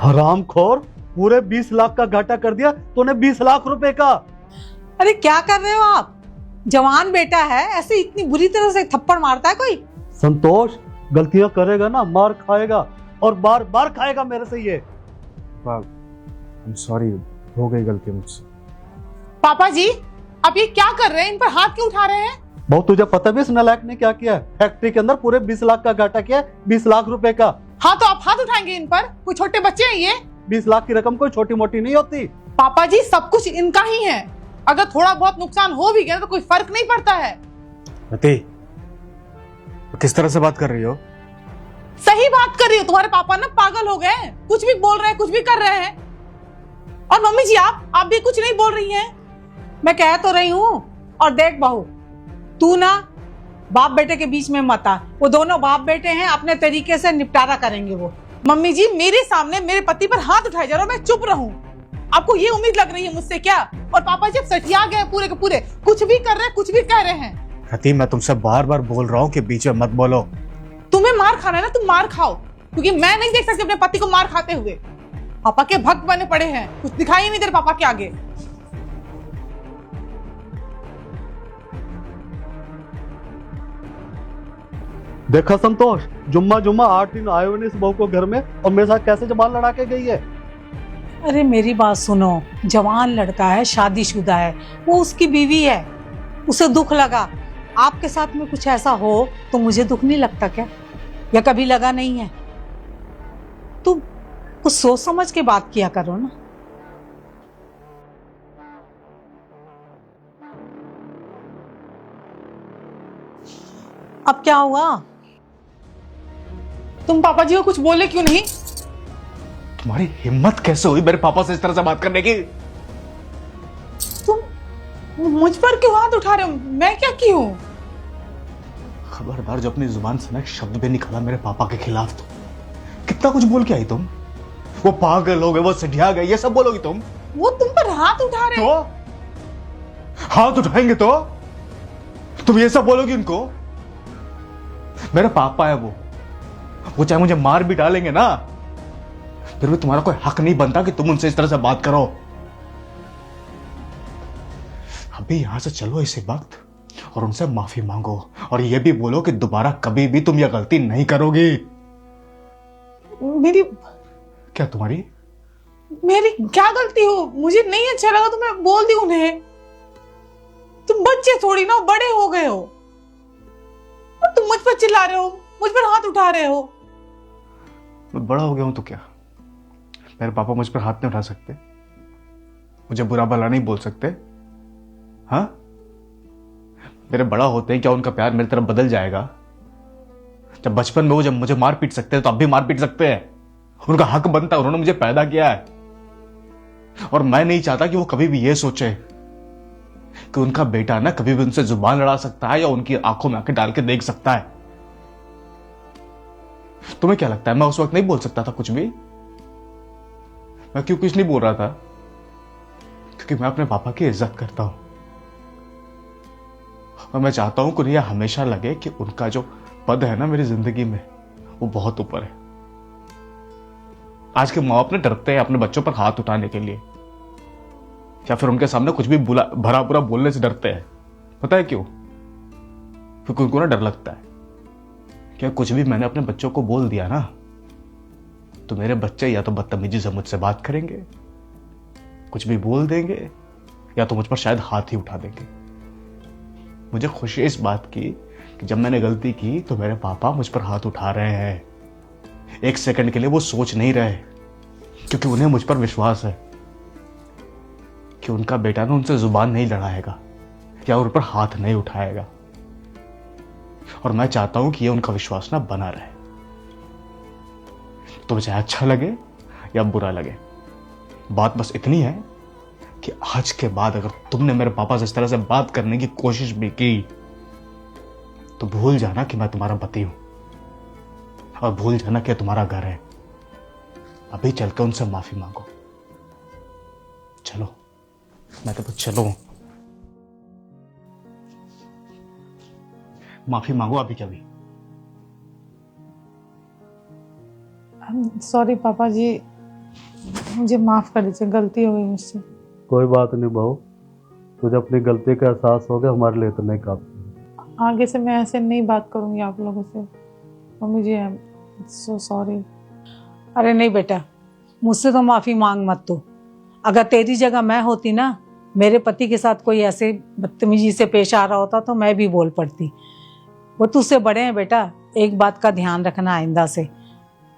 हरामखोर, पूरे 20 लाख का घाटा कर दिया तूने, 20 लाख रुपए का। अरे क्या कर रहे हो आप? जवान बेटा है, ऐसे इतनी बुरी तरह से थप्पड़ मारता है कोई? संतोष, गलतियां करेगा ना मार खाएगा, और बार बार खाएगा मेरे से ये। आई एम सॉरी, हो गई गलती मुझसे। पापा जी, आप ये क्या कर रहे हैं? इन पर हाथ क्यों उठा रहे हैं? बहुत तुझे पता भी इस नालायक ने क्या किया है? फैक्ट्री के अंदर पूरे 20 लाख का घाटा किया, 20 लाख रुपए का। हाँ, तो आप हाथ उठाएंगे इन पर? कोई छोटे बच्चे हैं ये? 20 लाख की रकम कोई छोटी मोटी नहीं होती। पापा जी, सब कुछ इनका ही है। अगर थोड़ा बहुत नुकसान हो भी गया तो कोई फर्क नहीं पड़ता है। रति, किस तरह से बात कर रही हो? सही बात कर रही हो। तुम्हारे पापा ना पागल हो गए हैं, कुछ भी बोल रहे हैं, कुछ भी कर रहे हैं। और मम्मी जी, आप भी कुछ नहीं बोल रही हैं। मैं कह तो रही हूँ। और देख बहू, तू ना बाप बेटे के बीच में मत आ। वो दोनों बाप बेटे हैं, अपने तरीके से निपटारा करेंगे वो। मम्मी जी, मेरे सामने मेरे पति पर हाथ उठाए जा रहे हो, मैं चुप रहूं? आपको ये उम्मीद लग रही है मुझसे क्या? और पापा जी अब सठिया गए पूरे के पूरे, कुछ भी कर रहे हैं, कुछ भी कह रहे हैं। रति, मैं तुमसे बार बार बोल रहा हूँ कि बीच में मत बोलो। तुम्हें मार खाना है ना, तुम मार खाओ, क्योंकि मैं नहीं देख सकती अपने पति को मार खाते हुए। पापा के भक्त बने पड़े हैं, कुछ दिखाई नहीं दे रहा पापा के आगे। देखा संतोष, जुम्मा जुम्मा 8 दिन आए हुए ने इस बहू को घर में, और मेरे साथ कैसे जबान लड़ा के गई है। अरे मेरी बात सुनो, जवान लड़का है, शादीशुदा है, वो उसकी बीवी है, उसे दुख लगा। आपके साथ में कुछ ऐसा हो तो मुझे दुख नहीं लगता क्या? या कभी लगा नहीं है? तुम कुछ सोच समझ के बात किया करो ना। अब क्या हुआ? तुम पापा जी को कुछ बोले क्यों नहीं? तुम्हारी हिम्मत कैसे हुई मेरे पापा से इस तरह से बात करने की? तुम मुझ पर क्यों हाथ उठा रहे हो? मैं क्या की हूं? खबरदार, जो अपनी जुबान से ना एक शब्द भी निकला मेरे पापा के खिलाफ तो कितना कुछ बोल के आई तुम। वो पागल हो गए, वो सिटिया गए, ये सब बोलोगी तुम? वो तुम पर हाथ उठा रहे हैं। तो हाथ उठाएंगे तो तुम ये सब बोलोगी उनको? मेरे पापा है वो चाहे मुझे मार भी डालेंगे ना, फिर भी तुम्हारा कोई हक नहीं बनता कि तुम उनसे इस तरह से बात करो। अभी यहां से चलो इसी वक्त और उनसे माफी मांगो, और ये भी बोलो कि दोबारा कभी भी तुम यह गलती नहीं करोगी। मेरी क्या तुम्हारी? मेरी क्या गलती हो? मुझे नहीं अच्छा लगा तो मैं बोल दी उन्हें। तुम बच्चे थोड़ी ना, बड़े हो गए हो, और तुम मुझ पर चिल्ला रहे हो, मुझ पर हाथ उठा रहे हो। मैं बड़ा हो गया हूं तो क्या मेरे पापा मुझ पर हाथ नहीं उठा सकते? मुझे बुरा भला नहीं बोल सकते? हाँ, मेरे बड़ा होते हैं क्या उनका प्यार मेरी तरफ बदल जाएगा? जब बचपन में वो जब मुझे मार पीट सकते हैं तो अब भी मार पीट सकते हैं। उनका हक बनता है, उन्होंने मुझे पैदा किया है। और मैं नहीं चाहता कि वो कभी भी ये सोचे कि उनका बेटा ना कभी भी उनसे जुबान लड़ा सकता है या उनकी आंखों में आंखें डाल के देख सकता है। तुम्हें क्या लगता है मैं उस वक्त नहीं बोल सकता था कुछ भी? मैं क्यों कुछ नहीं बोल रहा था? क्योंकि मैं अपने पापा की इज्जत करता हूं, और मैं चाहता हूं कि उन्हें यह हमेशा लगे कि उनका जो पद है ना मेरी जिंदगी में, वो बहुत ऊपर है। आज के माँ बाप ने डरते हैं अपने बच्चों पर हाथ उठाने के लिए, या फिर उनके सामने कुछ भी भरा बुरा बोलने से डरते हैं। पता है क्यों? क्योंकि उनको ना डर लगता है कि कुछ भी मैंने अपने बच्चों को बोल दिया ना, तो मेरे बच्चे या तो बदतमीजी से मुझसे बात करेंगे, कुछ भी बोल देंगे, या तो मुझ पर शायद हाथ ही उठा देंगे। मुझे खुशी है इस बात की कि जब मैंने गलती की तो मेरे पापा मुझ पर हाथ उठा रहे हैं। एक सेकंड के लिए वो सोच नहीं रहे, क्योंकि उन्हें मुझ पर विश्वास है कि उनका बेटा ना उनसे जुबान नहीं लड़ाएगा या उन पर हाथ नहीं उठाएगा। और मैं चाहता हूं कि ये उनका विश्वास ना बना रहे, तो मुझे अच्छा लगे या बुरा लगे। बात बस इतनी है कि आज के बाद अगर तुमने मेरे पापा से इस तरह से बात करने की कोशिश भी की तो भूल जाना कि मैं तुम्हारा पति हूं, और भूल जाना कि तुम्हारा घर है। अभी चलकर उनसे माफी मांगो। चलो, मैं तो चलो, माफी मांगो अभी क्या भी। सॉरी पापा जी, मुझे माफ कर दीजिए, गलती हो गई मुझसे। कोई बात नहीं बहू, तुझे अपनी गलती का एहसास हो गया, हमारे लिए इतना ही काफी। आगे से मैं ऐसे नहीं बात करूंगी आप लोगों से, और मुझे सो सॉरी। अरे नहीं बेटा, मुझसे तो माफी मांग मत तू। अगर तेरी जगह मैं होती ना, मेरे पति के साथ कोई ऐसे बदतमीजी से पेश आ रहा होता तो मैं भी बोल पड़ती। वो तुझसे बड़े हैं बेटा, एक बात का ध्यान रखना आइंदा से,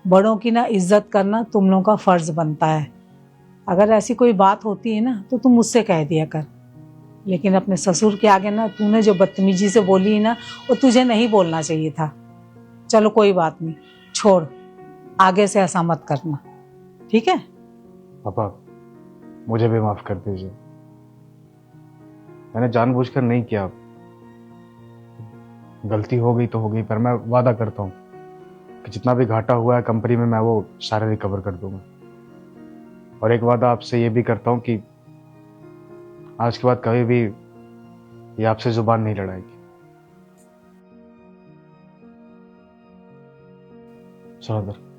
बड़ों की ना इज्जत करना तुम लोगों का फर्ज बनता है। अगर ऐसी कोई बात होती है ना तो तुम मुझसे कह दिया कर, लेकिन अपने ससुर के आगे ना तूने जो बदतमीजी से बोली ना, वो तुझे नहीं बोलना चाहिए था। चलो कोई बात नहीं, छोड़, आगे से ऐसा मत करना, ठीक है? पापा, मुझे भी माफ कर दीजिए। मैंने जानबूझकर नहीं किया, गलती हो गई तो हो गई, पर मैं वादा करता हूँ कि जितना भी घाटा हुआ है कंपनी में मैं वो सारा रिकवर कर दूंगा। और एक वादा आपसे ये भी करता हूँ कि आज के बाद कभी भी ये आपसे जुबान नहीं लड़ाएगी। चलो इधर।